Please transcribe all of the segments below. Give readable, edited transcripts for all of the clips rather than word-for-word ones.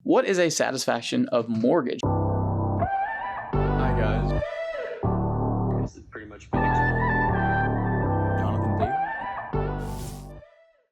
What is a satisfaction of mortgage? Hi guys. This is pretty much been Jonathon Daily.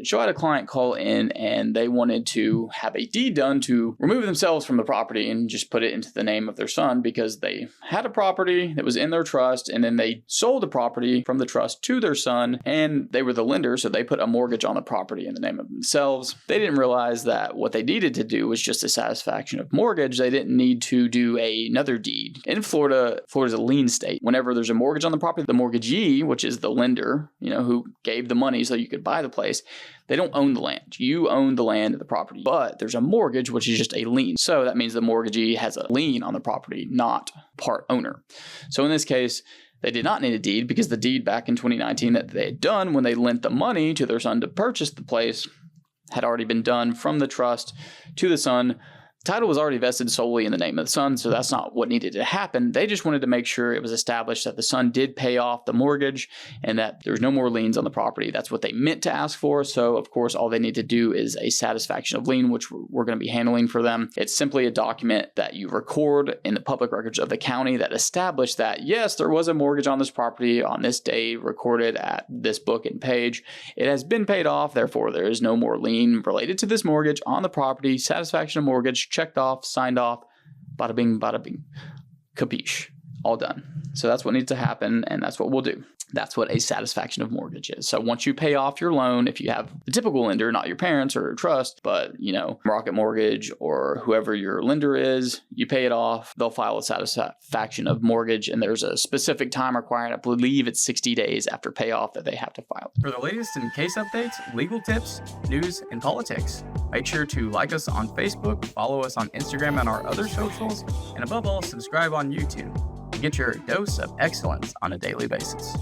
So I had a client call in and they wanted to have a deed done to remove themselves from the property and just put it into the name of their son because they had a property that was in their trust and then they sold the property from the trust to their son and they were the lender, so they put a mortgage on the property in the name of themselves. They didn't realize that what they needed to do was just a satisfaction of mortgage. They didn't need to do another deed. In Florida's a lien state. Whenever there's a mortgage on the property, the mortgagee, which is the lender, who gave the money so you could buy the place, they don't own the land. You own the land and the property, but there's a mortgage, which is just a lien. So that means the mortgagee has a lien on the property, not part owner. So in this case, they did not need a deed because the deed back in 2019 that they had done when they lent the money to their son to purchase the place had already been done from the trust to the son. Title was already vested solely in the name of the son, so that's not what needed to happen. They just wanted to make sure it was established that the son did pay off the mortgage and that there's no more liens on the property. That's what they meant to ask for. So, of course, all they need to do is a satisfaction of lien, which we're going to be handling for them. It's simply a document that you record in the public records of the county that establish that, yes, there was a mortgage on this property on this day recorded at this book and page. It has been paid off. Therefore, there is no more lien related to this mortgage on the property. Satisfaction of mortgage, checked off, signed off, bada bing, capiche, all done. So that's what needs to happen, and that's what we'll do. That's what a satisfaction of mortgage is. So once you pay off your loan, if you have the typical lender, not your parents or trust, but Rocket Mortgage or whoever your lender is, you pay it off, they'll file a satisfaction of mortgage, and there's a specific time required. I believe it's 60 days after payoff that they have to file it. For the latest in case updates, legal tips, news, and politics, make sure to like us on Facebook, follow us on Instagram and our other socials, and above all, subscribe on YouTube to get your dose of excellence on a daily basis.